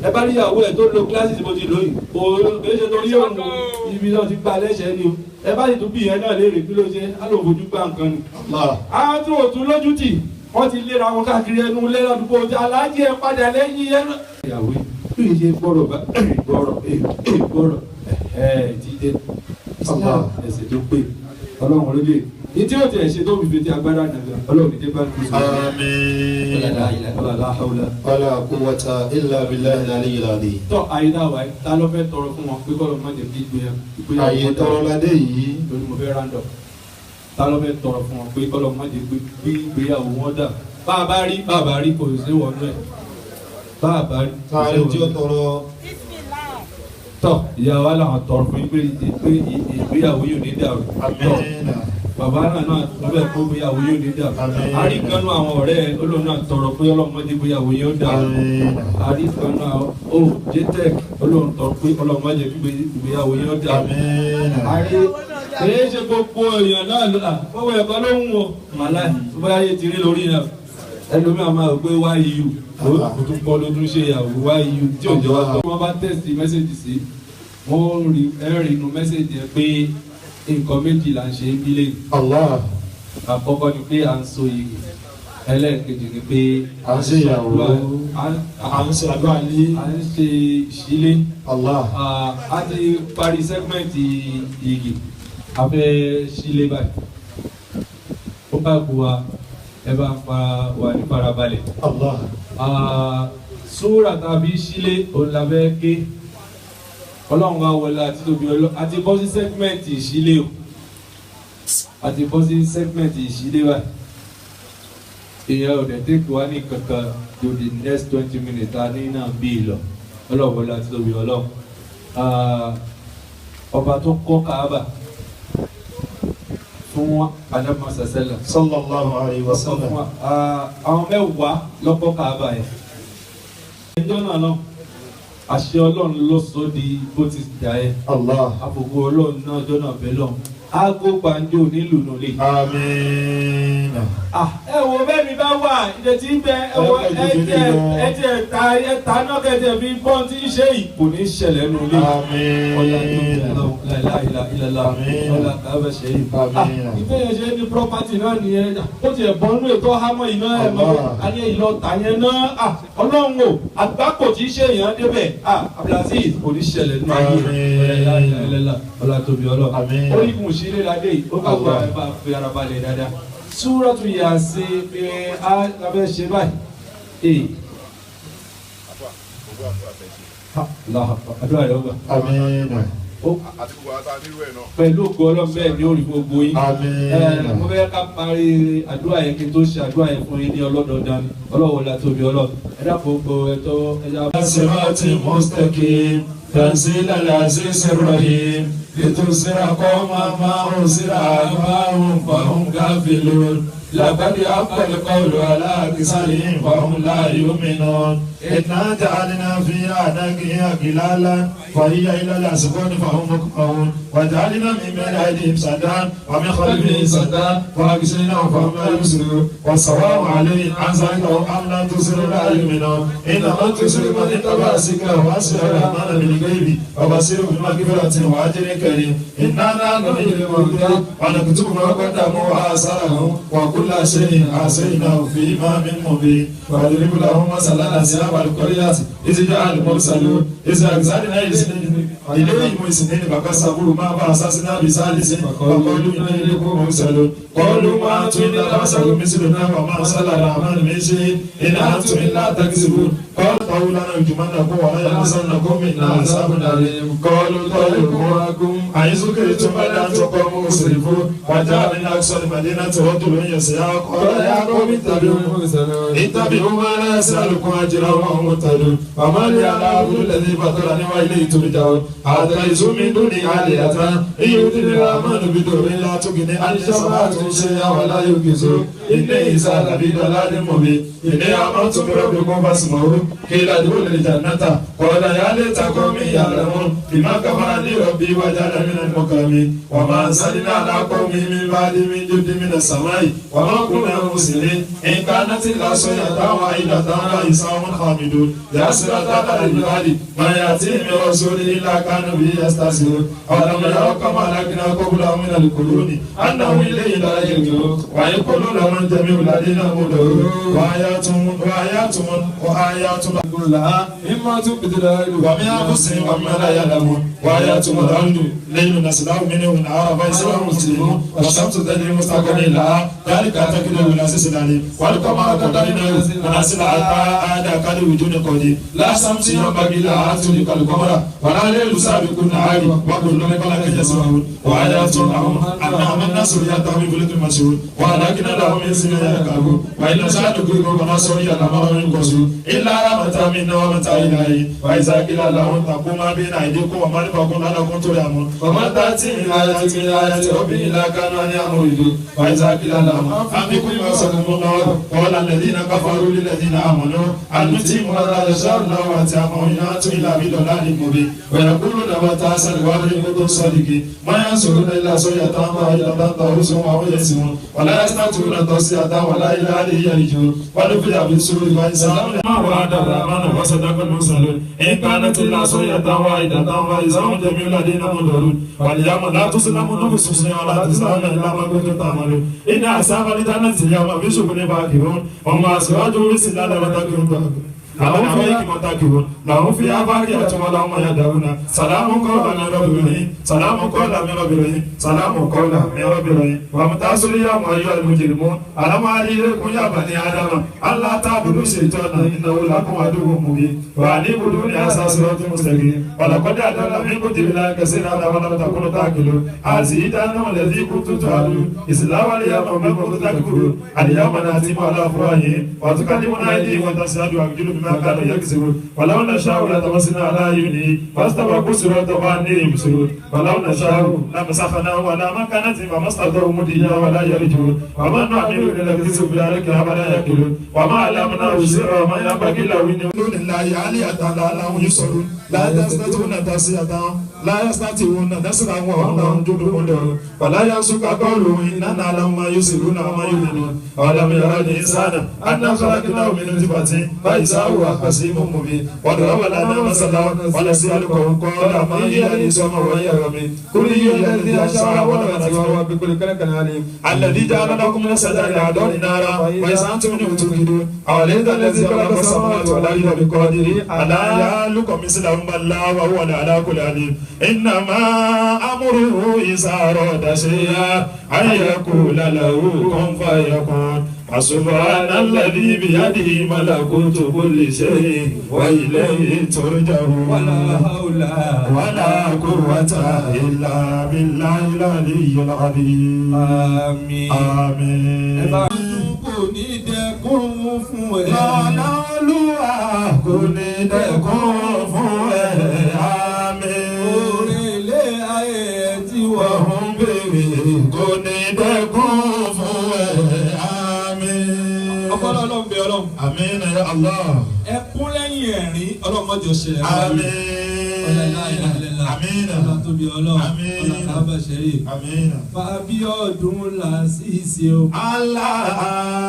ẹ bá rí ìyàwó ẹ̀ tó lo kíláàsì tí mo ti lóyìn òun kì í ṣe torí òun ibi náà ti gba lẹ́sẹ̀ ni o ẹ bá sì tún bí ìyẹn náà léèrè kí ló ṣe á lò fojú gbà nǹkan ni. àwọn tí ò tún lójú tì wọ́n ti léra wọn káàkiri ẹnu lẹ́lọ́dúnbọ̀ ọjà aláàjì ẹ padà lẹ́yìn ẹnu. ìyàwó yìí bí ṣe gbọ́rọ̀ bá gbọ́rọ̀ ti dé ẹsẹ̀ tó pé ọlọ́run lóye ní tí ó ti ẹ̀ ṣe tó fi fi ti agbára nàgbà ọlọ́run ní dé bá kú sọ. wala quwwata illa billahi al-aliyyil azim. tọ́ àyíká wa ta ló fẹ́ tọrọ fún wọn pé kọ́lọ́ má jẹ́ kí ìgbéyàwó àyè tọrọ ládé yìí lórí mo fẹ́ rándọ̀ ta ló fẹ́ tọrọ fún wọn pé kọ́lọ́ má jẹ́ pé ìgbéyàwó wọn dà bàbá rí kò sí wọn náà bàbá rí kò sí wọn náà. tí ó tọrọ. tọ́ ìyàwó làwọn tọrọ fún yín pé ìgbéyàwó yóò ní dàrú. bàbá náà ló bẹ̀ kó ìgbéyàwó yóò ní dàrú. àríkànnú àwọn ọ̀rẹ́ olóhùn náà tọrọ pé ọlọ́mọdé ìgbéyàwó yóò dàrú. àríkànnú àwọn jtec olóhùn tọrọ pé ọlọ́mọdé ìgbéyàwó yóò dàrú. èyí ṣe gbogbo èèyàn náà lọ́la fọwọ́ ẹ̀kọ́ ló ń wọ màláì tó bá yé ti rí lórí náà ẹlòmíràn máa gbé wáyú kò tún pọ́ ló tún ṣe ìyàwó wáyú tí ò jẹ́ wá tó wọ́n bá tẹ̀sí mẹ́sẹ̀jì sí wọ́n rí ẹ̀rí inú mẹ́sẹ̀jì ẹ̀ pé nǹkan méjì là ń ṣe é bílẹ̀ àkọ́kọ́ ni pé à ń so igi ẹlẹ́ẹ̀kejì ni pé à ń ṣe ìyàwó à ń ṣe àdúrà ní à ń ṣe ìṣílé a ti parí sẹ́gmẹ̀ntì igi a fẹ́ ṣílé báyìí ó bá bu wa ẹ bá wà ní farabalẹ̀ súrà tàbí ṣílé òǹlàbẹ́ ké ọlọ́run wa wọlé àti tóbi àti bọ́ sí sẹ́gmẹ̀ntì ìṣílé o àti bọ́ sí sẹ́gmẹ̀ntì ìṣílé báyìí èèyàn ò dẹ̀ tẹ́kì wá ní kankan to the next 20 minutes ta ní náà bí ìlọ ọlọ́run wọlé àti tóbi ọlọ́run ọba tó kọ́ Káàbà fún anamọ sẹsẹlẹ. sallallahu alayhi wa sallam. àwọn mẹ́wàá lọ́kọ́ Káàbà yẹn. ẹjọ́ náà lọ àṣẹ ọlọ́run ló sọ di bó ti dà yẹ. àbùkù ọlọ́run náà ọjọ́ náà bẹ́ẹ̀ lọ. aago gbàǹjo nílùú nulẹ̀. àmín. ẹ wo bẹ́ẹ̀ mi mi bá wà ìdẹ̀tí ń bẹ ẹ̀jẹ̀ ta náà kẹ̀jẹ̀ fi bọ́n tí ń ṣe yìí kò ní ṣẹlẹ̀ nù lé. ọ̀la tó bẹ̀rẹ̀ láìláìlá ọ̀la kàwé ṣe yìí. ìfẹ́ yẹn ṣe ní property náà nìyẹn ó ti ẹ̀ bọ́nú ètò hámọ́ iná ẹ̀ mọ́ ayé ìlọ tà yẹn náà ọlọ́run o àgbákò tí ń ṣe èèyàn débẹ̀ Abdulaziz kò ní ṣẹlẹ̀ nù ayé ọ̀la tó bí ọlọ́ orí kùn sí ilé ládé yìí ó kọ́ gba ẹ̀ bá fi ara balẹ̀ dáadáa. Súratu Yasin pé a lábẹ́ ṣe báyìí. Àdúrà rẹ̀ ó gbà. Pẹ̀lú ògo Ọlọ́run bẹ́ẹ̀ ni ó rí gbogbo yín. Mo fẹ́ ká parí àdúrà yẹn kí n tó ṣe àdúrà yẹn fún yín ní ọlọ́dọọdán ni Ọlọ́run la tóbi Ọlọ́run. Ẹ dákun gbogbo ẹ̀tọ́ ẹja. Sirati mustaqim tanzil al-aziz ar-rahim litunzira qawman ma unzira aba'uhum fahum ghafilun. لقد حق القول على أكثرهم فهم لا يؤمنون إنا جعلنا في أعناقهم أغلالا فهي إلى الأذقان فهم مقمحون وجعلنا من بين أيديهم سدا ومن خلفهم سدا فأغشيناهم فهم لا يبصرون والسواء عليهم أنذرتهم أم لم تنذرهم لا يؤمنون إنما تنذر من اتبع الذكر وخشي الرحمن بالغيب وبصير بمغفرة وأجر كريم إنا نحن نحيي الموتى ونكتب ما قدموا وآثارهم وكل شيء أحصيناه في إمام مبين واضرب لهم مثلا أصحاب القرية إذ جاء المرسلون إذ أرسلنا إليهم اثنين فكسبوا ما فأسسنا بثالث وقالوا إنا إليكم مرسلون قالوا ما أنتم إلا بشر مثلنا وما أرسل الرحمن من شيء إن أنتم إلا تكذبون قالوا لنا يرجمنكم ولا يمسنكم منا عذاب أليم قالوا طيركم معكم أئن ذكرتم بل أنتم قوم مسرفون وجاء من أقصى المدينة رجل يسعى قال يا قوم اتبعوا ما لا يسألكم أجرا وهم مهتدون فما لي أنا أعبد الذي فطرني وإليه ترجعون أتخذ من دونه آلهة إن يردني الرحمن بضر لا تغني عني شفاعتهم شيئا ولا ينقذون إني إذا لفي ضلال مبين إني آمنت بربكم فاسمعون قيل ادخلوا الجنة قال يا ليت قومي يعلمون بما كفرني ربي وجعلني من المكرمين وما أنزلنا على قومه من بعد من جند من السماء وما كنا مرسلين إن كانت إلا صيحة واحدة فإذا هم خامدون يسرى على البلاد ما يأتيهم من رسول إلا كانوا به يستهزئون أولم يروا كما أهلكنا قبلهم من القرون أنهم إليه لا يرجعون ويقولون من جميع الذين مدعون وآيات لها إما تبدل ومن أنفسهم وما لا يعلمون وآيات الأرض ليل نسلم منه نهارا فإذا هم مسلمون والشمس تجري مستقر لها ذلك تقدير العزيز العليم والقمر قدرناه منازل حتى عاد كالوجود القديم لا شمس ينبغي لها أن تدرك القمر ولا ليل سابق النهار وكل بفلك يسبحون وآيات لهم أنهم الناس يأتون بفلك المشهور ولكن لهم يسمع يركبون وإن نشاء نغرقهم فنصر يلمر من قصور إلا رحمة منا ومتاع إلهي وإذا قيل لهم اتقوا ما بين أيديكم وما خلفكم لعلكم ترحمون وما تأتي من آيات ربهم إلا كانوا عنها معرضون وإذا قيل لهم أنفقوا مما رزقكم الله قال الذين كفروا للذين آمنوا أن نتيم ما يشاء الله وأتيهم إن أنتم إلا بضلال مبين ويقولون متى حسن وأمر كنتم صادقين ما ينصرون إلا صيحة واحدة تهرسهم وهم يحزنون ولا يستطيعون توصية ولا إلى أهله يرجعون ونفخ في الصور فإذا ما وعد الرحمن وصدق المرسلون إن كانت إلا صيحة واحدة فإذا هم جميع الذين مدعون واليوم لا تظلم نفس شيئا ولا تجزون إلا ما كنتم تعملون إن أصحاب الجنة اليوم في شغل فاكهون هم أزواجهم بسلال وتكرون لهم فيها متكئون لهم فيها فاكهة ولهم ما يدعون سلام قولا من رب رحيم سلام قولا من رب رحيم سلام قولا من رب رحيم وامتازوا اليوم أيها المجرمون ألم أعلمكم يا بني آدم ألا تعبدوا الشيطان إنه لكم عدو مبين وأن اعبدوني هذا صراط مستقيم ولقد أضل منكم جبلا كثيرا ولم تكونوا تعقلون هذه جهنم الذي كنتم توعدون إسلام اليوم من كنتم تكفرون اليوم نختم على أفواههم وتكلمنا أيديهم وتشهد أرجلهم بما كانوا يكسبون ولو نشاء لطمسنا على أعينهم فاستبقوا الصراط وأني يبصرون ولو نشاء لمسخناهم على مكانتهم فما استطاعوا مضيا ولا يرجعون وما نعمل لنكتسب بذلك ولا يأكلون وما علمناه سرا وما ينبغي له من دون الله آلهة لعلهم ينصرون لا يستطيعون تصرية لا يستطيعون نصرا وهم لهم جند مدرون ولا ينسك قولهم إننا نعلم ما يسرون وما يعلنون ولم يرى الإنسان أنا خلقناه من نطفة فإذا هو خصيم مبين وضرب لنا مثلا ونسي القوم قال ما هي العصام وهي رميم قل هي الذي أنشأها ونفخ وهو بكل خلق عليم الذي جعل لكم من الشجر الأخضر نارا وإذا أنتم منه توقدون أولئك الذي خلق السماوات والأرض بقدره ألا يخلق مثلهم بل وهو على كل عليم إنما أمره إذا أراد شيئا أن يقول له كن فيكون فسبحان الذي بيده ملكوت كل شيء وإليه ترجعون ولا حول ولا قوة إلا بالله العلي العظيم آمين آمين kò ní dẹ́kun fún ẹ. lọ́nà olúwa kò ní dẹ́kun fún ẹ. àmín. Òrèlé ayé tí wọ́n ń béèrè kò ní dẹ́kun fún ẹ. àmín. ọpọlọ Ọlọ́run bẹ Ọlọ́run. àmín ya Allah. ẹkún lẹ́yìn ẹ̀rín Ọlọ́run mọ́jọ ṣẹlẹ̀. àmín. àmín. ọlá tóbi Ọlọ́run. àmín. ọlá kábà ṣẹ́rí. àmín. Fábíọ́dún Lásìsì o. Allah.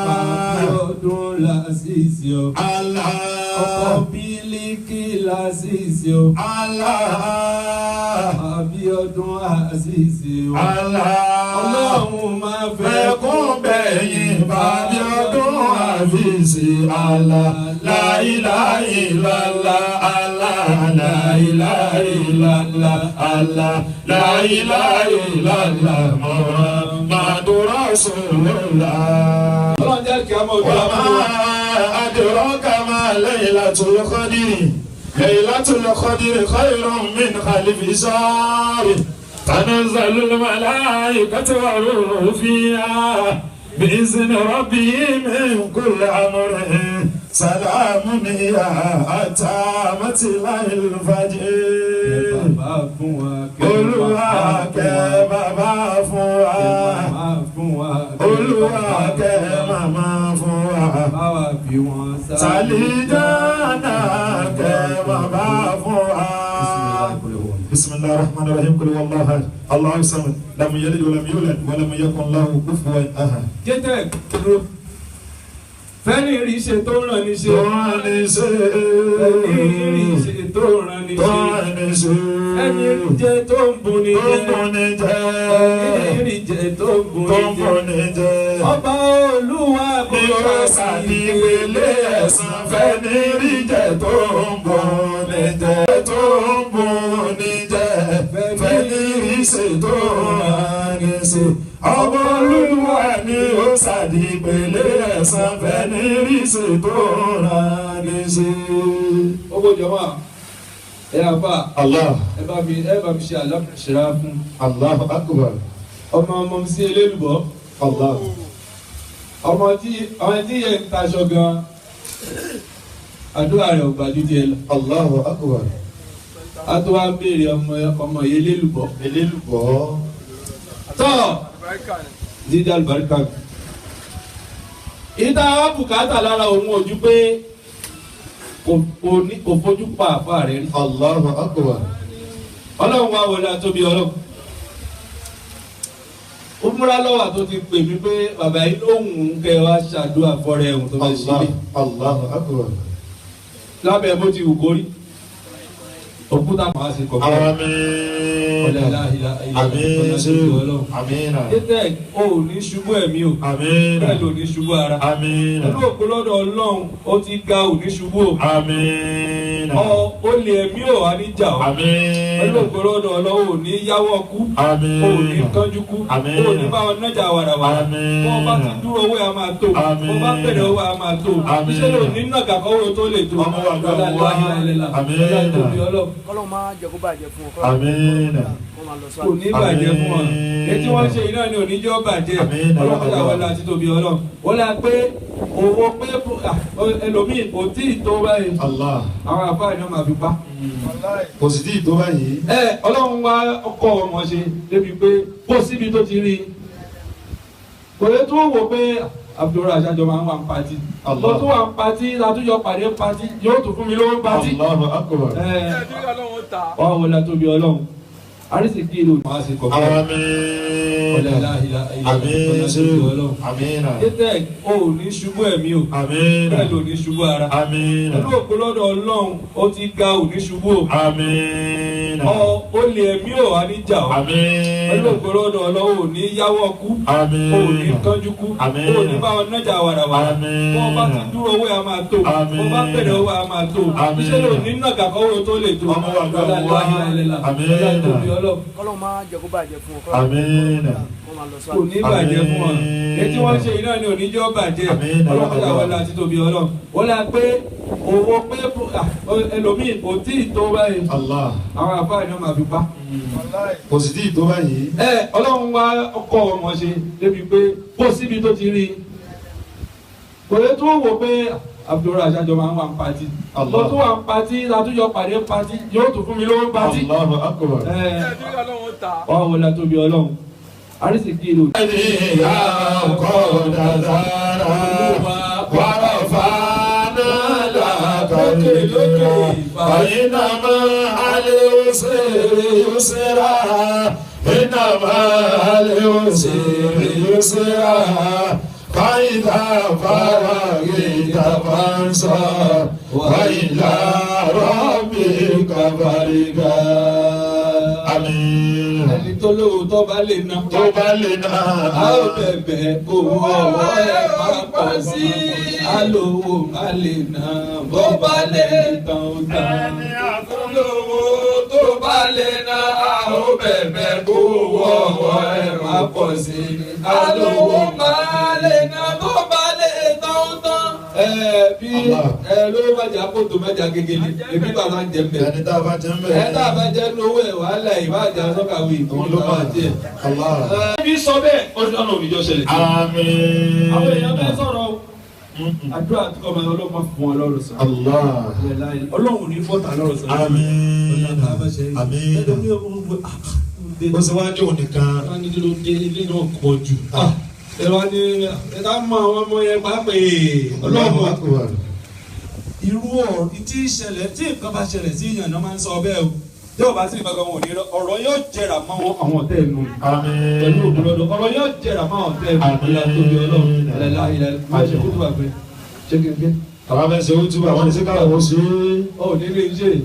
Fábíọ́dún Lásìsì o. Allah. ọkọ Bílíkì Lásìsì o. Allah. Fábíọ́dún Lásìsì o. Allah. Ọlọ́run máa fẹ́ Fẹ́kún bẹ̀yìn Fábíọ́dún Àfíìsì Allah. La ilaha illallah Allah. La ilaha illallah Allah. La ilaha illallah Muhammadur Rasulullah. Ọlọ́run jẹ́ kí a mọ̀ ojú Wa àwọn ma adraka ma laylatul qadri. Laylatul qadri khayrun min alfi shahr. تنزل الملائكة والروح فيها بإذن ربهم من كل أمر سلام هي حتى مطلع الفجر. Olúwa kẹ́ bàbá fún wa. Olúwa kẹ́ màmá fún wa. Sàlìjánà kẹ́ bàbá fún wa. بسم الله الرحمن الرحيم قل هو الله احد الله الصمد لم يلد ولم يولد ولم يكن له كفوا احد. jẹ́tẹ̀ dúró fẹ́ni rí ṣe tó ràn ní ṣe. tó ràn ní ṣe. fẹ́ni rí ṣe tó ràn ní ṣe. tó ràn ní ṣe. ẹni rí jẹ tó ń bùn ní jẹ. tó ń bùn ní jẹ. ẹni rí jẹ tó ń bùn tó ní ń jẹ. bùn ní jẹ. ọba Olúwa bí ó ṣàdìgbélé ẹ̀san fẹ́ni rí jẹ tó ń bùn ní jẹ. tó ń bùn ní jẹ. fẹ́ni rí ṣe tó ràn ní ṣe. ọba Olúwa ni ó ṣàdìgbélé ẹ̀san fẹ́ni rí ṣe tó ràn ní ṣe. owó jọba ẹ àbá Allah. ẹ bá mi ṣe aláṣẹra fún. Allahu akbar. ọmọ mi sí elélùbọ́. Allah. ọmọ tí yẹn ń taṣọ gan àdúrà rẹ̀ ò gbàjú díẹ̀ lọ. Allahu akbar. a tó wá béèrè ọmọ yẹn elélùbọ́. elélùbọ́. tọ́ dídá àlùbáríkà. ìta wa bùkátà lára òun ojú pé kò fojú pa àfa rẹ̀ rí. Allahu akbar. Ọlọ́run wá wọlé àtóbi Ọlọ́run. ó múra lọ́wọ́ tó ti pè mí pé bàbá yìí lóhùn kẹ́ wá ṣàdúrà fọ́rẹ́ ẹ̀hún tó fẹ́ sílé. Allahu akbar. lábẹ́ bó ti wù kórí òkúta máa ṣe kọ̀ mọ́. àmín. àmín. tètè o ò ní ṣubú ẹ̀mí o. àmín. bẹ́ẹ̀ ló ní ṣubú ara. àmín. pẹ̀lú òkú lọ́dọ̀ Ọlọ́run ó ti ga ò ní ṣubú o. àmín. ó lè ẹ̀mí ò wá ní jà ọ́. pẹ̀lú ògbóró ọ̀dọ̀ ọlọ́wọ́ ò ní yáwọ́ kú. ò ní kánjú kú. ò ní bá wọn nájà wàràwàrà. bọ́ bá ti dúró owó yà máa tó. bọ́ bá bẹ̀rẹ̀ owó yà máa tó. iṣẹ́ ló ní nàgà kọ́wọ́ tó lè tó. Kọ́lọ́ máa jẹ́ kó bàjẹ́ fún ọ. Kò ní bàjẹ́ fún ọ. Ètí wọ́n ṣe iná ni oníjọ́ bàjẹ́. Ọlọ́kọ̀tà wọn láti tóbi ọlọ́run. Wọ́n lọ pé owó pé ẹlòmíì kò tí ì tó báyìí. Àwọn àfáà ni wọ́n máa fi pa. Kò sì tí ì tó báyìí. Ọlọ́run wá ọkọ̀ ọmọ ṣe débi pé kó síbi tó ti rí. Kò lè tún wò pé Abdulrahman aṣáájọ máa ń wà ń patí. Lọ tún wà ń patí, látúnjọ pàdé ń patí, yóò tún fún mi lówó ń patí. Wọ́n wọlé tóbi ọlọ́run. Arísìkí ìlú máa ṣe kọ̀ fún Àmín. Tẹ́tẹ́ o ní ṣubú ẹ̀mí o. Bẹ́ẹ̀ ló ní ṣubú ara. Pẹ̀lú òpó lọ́dọ̀ Ọlọ́run ó ti ga ò ní ṣubú o. Ó lè ẹ̀mí ò wá ní jà ọ́. Pẹ̀lú òpó lọ́dọ̀ Ọlọ́run ò ní yáwọ́ kú. Ò ní kánjú kú. Ò ní bá wọn nájà wàràwàrà. Bọ́ bá ti dúró owó yà máa tó. Bọ́ bá bẹ̀rẹ̀ owó yà máa tó. Iṣẹ́ ló ní nàgà kọ́wọ́ tó lè tó. Kọ́lọ́ máa jẹ́ kó bàjẹ́ fún ọ. Kò ní bàjẹ́ fún ọ. Ètí wọ́n ṣe iná ni oníjọ́ bàjẹ́. Ọlọ́kọ̀tà wọn láti tóbi ọlọ́run. Wọ́n lọ pé owó pé ẹlòmíì kò tí ì tó báyìí. Àwọn àfáà ni wọ́n máa fi pa. Kò sì tí ì tó báyìí. Ọlọ́run wá ọkọ̀ ọmọ ṣe débi pé kó síbi tó ti rí. Kò lè tún wò pé Abdulrahman aṣáájọ máa ń wà ń patí. Lọ tún wà ń patí, látúnjọ pàdé ń patí, yóò tún fún mi lówó ń patí. Wọ́n wọlé tóbi ọlọ́run. Arísìkí ìlú. Ìyá ọkọ̀ dàdára wàrà fàánà làkàkè lókè. Fàyínàmá alẹ́ òṣèré òṣèrà. Fàyínàmá alẹ́ òṣèré òṣèrà. Fàyínà fàràgìtà fàǹsà. Wàyínà rọ́bì kàbàrígà. Àmín. Ẹni tó lówó tó bá lè ná. Tó bá lè ná. A ó bẹ̀bẹ̀ owó ọwọ́ ẹ̀ máa pọ̀ sí. A lówó má lè ná. Bó bá lè tán ó tán. Ẹni àkúlówó tó bá lè ná. A ó bẹ̀bẹ̀ owó ọwọ́ ẹ̀ máa pọ̀ sí. A lówó má lè ná. Bó bá lè tán ó tán. Bí ló májà kótó májà gegele. Ebi bàbá ń jẹ mbẹ. Ẹni tá a bá jẹ mbẹ. Ẹ tá a bá jẹ nínú owó ẹ̀ wàhálà ìbáàjà sọ́kàwé Òun ló máa jẹ. Ibi sọ bẹ́ẹ̀ ọdún òníjọ́ ṣẹlẹ̀. Àmín. Àwọn èèyàn bẹ́ẹ̀ sọ̀rọ̀ àdúrà tí ọmọ ọlọ́mọ fún ọ lọ́rọ̀ sọ. Ọlọ́run ní fọ́tà lọ́rọ̀ sọ. Àmín. Ó sì wá jó nìkan. Wọ́n ní kí ló dé ilé náà pọ̀ jù. Ẹ̀rọ ni ẹ̀ka mọ àwọn ọmọ yẹn pàápàá Ọlọ́run. Irú ọ̀rọ̀ tí ìṣẹ̀lẹ̀ tí nǹkan bá ṣẹlẹ̀ sí ìyànná máa ń sọ bẹ́ẹ̀ o. Tí ọba sí ìgbàgbọ́ wọn ò ní rọ ọ̀rọ̀ yóò jẹrà mọ́ àwọn ọ̀tẹ̀ ẹ̀nu. Pẹ̀lú òbúrọ̀dọ̀ ọ̀rọ̀ yóò jẹrà mọ́ àwọn ọ̀tẹ̀ ẹ̀nu. Ìlà tóbi Ọlọ́run ìlà ìlà máa ṣe kútu àgbẹ̀ ṣé kékeré. Àwọn afẹ́ ṣe ó túbọ̀ àwọn ìṣe káwọn ó ṣe é. Ó ní ilé iṣẹ́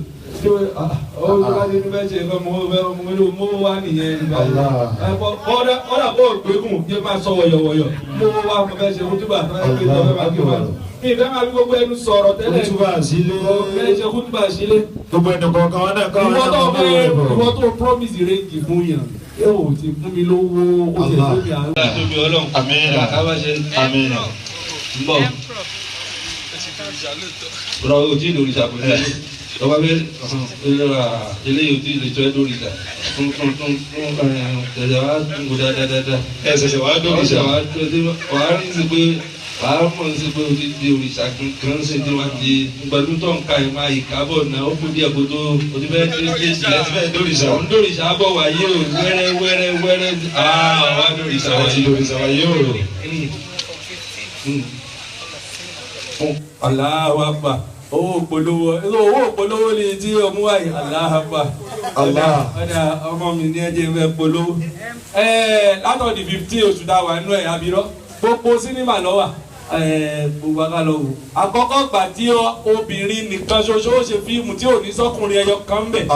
tí ó bá ní ní bẹ́ẹ̀ ṣe fẹ́ mọ́ wá nìyẹn. Ọ̀dà bó gbégùn yẹ máa sọ wọ̀yọ̀wọ̀yọ̀ mọ́ wá mo fẹ́ ṣe kútùbà ìfẹ́ máa fi gbogbo ẹnu sọ̀rọ̀ tẹ́lẹ̀. Kútùbà sílé. Ọ̀gbẹ́ ṣe kútùbà sílé. Gbogbo ẹnu kọ̀ọ̀kan wọn náà káwọn náà máa bẹ̀rẹ̀ bọ̀. Ìwọ tó promise range fún yàn yóò ti fún mi lówó ó ti fún mi àwọn. Tóbi Ọlọ́run. Àmín. Àkàbà ṣe. Àmín. Ń bọ̀. Rọ̀ ojú ìlú òrìṣà kò ní ẹni. Lọ́wọ́ bẹ́ẹ̀ eléyìí ò tí ì lè jọ ẹ́ lórí ìta. Ṣẹ̀ṣẹ̀ wá gbò dáadáa. Ṣẹ̀ṣẹ̀ wá dórí ìṣà. Wàá rí sí pé wàá mọ̀ sí pé o ti di òrìṣà kan ṣe tí wọ́n ti pẹ̀lú tó ń ka ìmọ̀ ìkábọ̀ náà ó kú díẹ̀ kó tó o ti fẹ́ dé ìṣà ti fẹ́ dórìṣà. Òun dórìṣà bọ̀ wáyé o wẹ́rẹ́ wá dórìṣà wáyé. Ti dórìṣà wáyé o. Allahu Akbar. Owó polówó ni tí o mú wáyé. Allahu Akbar. Ọ̀dà ọmọ mi ní ẹjẹ̀ fẹ́ polówó. Látọ̀dì 15 oṣù tá a wà nínú ẹ̀ abirọ́. Gbogbo sinimá lọ́wà gbogbo akalọ wò. Àkọ́kọ́ gbà tí obìnrin nìkan ṣoṣo ó ṣe fíìmù tí ò ní sọ́kùnrin ẹyọ kan bẹ̀.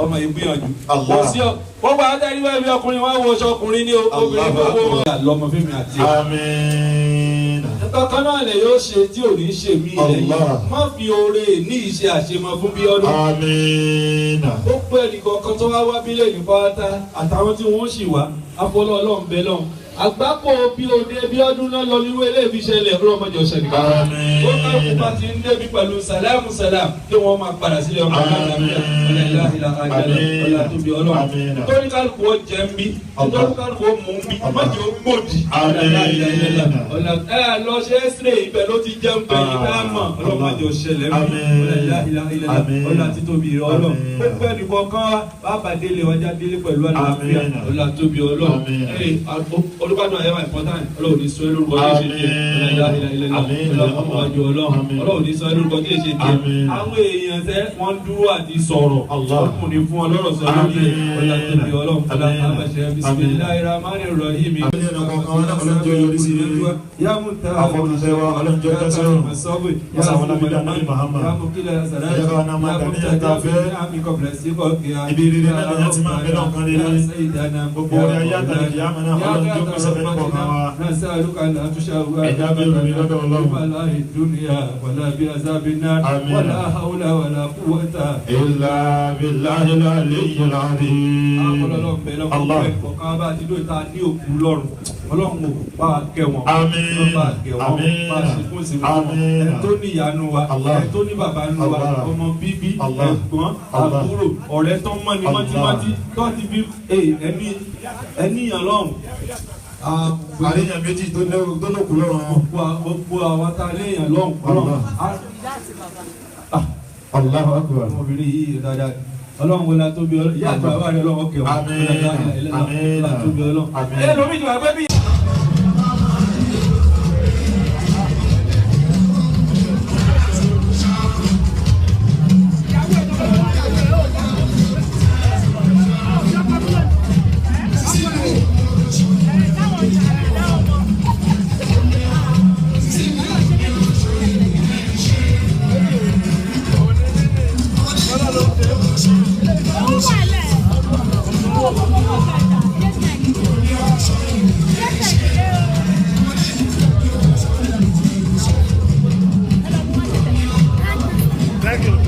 Ọmọ ìgbìyànjú. Kò sí ọ. Gbogbo àtẹ́rí wẹ́ẹ̀bí ọkùnrin wá wo ṣọkùnrin ní obìnrin gbogbo wọn. Lọ́mọ fíìmù àti ẹ̀. Àmín. nǹkan kan náà lè yóò ṣe tí ò ní ṣe mí lẹ́yìn má fi oore ní ìṣe àṣemọ fún bí ọdún. àmín. ó pẹ́ nìkan kan tó wá bílẹ̀ ní pátá àtàwọn tí wọ́n sì wá afọlọ́ ọlọ́run bẹ́ẹ̀ lọ́hùn àgbákò bí òde bí ọdún náà lọ nínú eléyìí ṣẹlẹ̀ ọlọ́mọdé ọ̀sẹ̀ nìkan. ó kálukú bá ti ń débi pẹ̀lú sàlámù kí wọ́n máa padà sílẹ̀ ọmọ aláàbíà ọ̀làìláhìlá àjẹlẹ̀ ọ̀là tóbi ọlọ́run. nítorí kálukú ó jẹ́ ń bí nítorí kálukú ó mú ń bí ọmọdé ó gbòdì. ẹ lọ ṣe é sílẹ̀ ibẹ̀ ló ti jẹun pé ibẹ̀ á mọ̀ ọlọ́mọdé ọ̀sẹ̀lẹ̀ ọ̀là títóbi ọlọ́run. ó pẹ́ nìkan kan bá délé ọjà délé pẹ̀lú àlàáfíà ọ̀là tóbi ọlọ́run. olùkọ́ni àyẹ̀wò important ọlọ́run ní sọ lórúkọ tí èsì tiẹ̀ ọlọ́run ní sọ lórúkọ tí èsì tiẹ̀ àwọn èèyàn tẹ́ wọ́n dúró àti sọ̀rọ̀ ọkùnrin fún ọlọ́rọ̀ sọ lórí ọlọ́tẹ̀bí ọlọ́run alábàṣẹ bismillahir rahmanir rahim. ọlọ́njọ́ yọrí sí àfọ̀nùsẹ́wà ọlọ́njọ́ tẹ́sán mọ́sàwọn nàbílà náà Muhammad ẹ̀yẹ́ká wọn náà máa dání ẹ̀ta fẹ́ ibi rere náà lọ́yẹ́ ti máa bẹ́ẹ̀ náà kan rere gbogbo orí ayé àtàlẹ̀ yá mọ́ náà ọlọ́njọ́ pèsè fẹ́ pọ̀ kan wa ẹ̀dá bẹ́ẹ̀ rẹ̀ lọ́dọ̀ ọlọ́run. Illa billahil aliyyil azim. Allah. Ọlọ́run ò bá a kẹ́ wọn. Àmín. Bá a kẹ́ wọn. Bá a ṣe fún ìsìnkú wọn. Ẹni tó ní ìyanu wa. Ẹni tó ní bàbá nu wa. Ọmọ bíbí. Ẹ̀gbọ́n. Àbúrò. Ọ̀rẹ́ tó mọ́ ni mọ́tímọ́tí. Tó ti bí ẹni yàn lọ́run. Àríyàn méjì tó lókun lọ́rùn. Gbogbo àwọn tá a léèyàn lọ́run. Ọlọ́run. Allahu akbar. Ọmọbìnrin yìí dáadáa. Ọlọ́run wọlé àtúbí ọlọ́run. Ìyá àgbà wà ní ọlọ́run ọkẹ́ wọn. Àmín. Àtúbí ọlọ́run. Àmín. Ẹ lómi ìjọba pẹ́ bí. Thank you.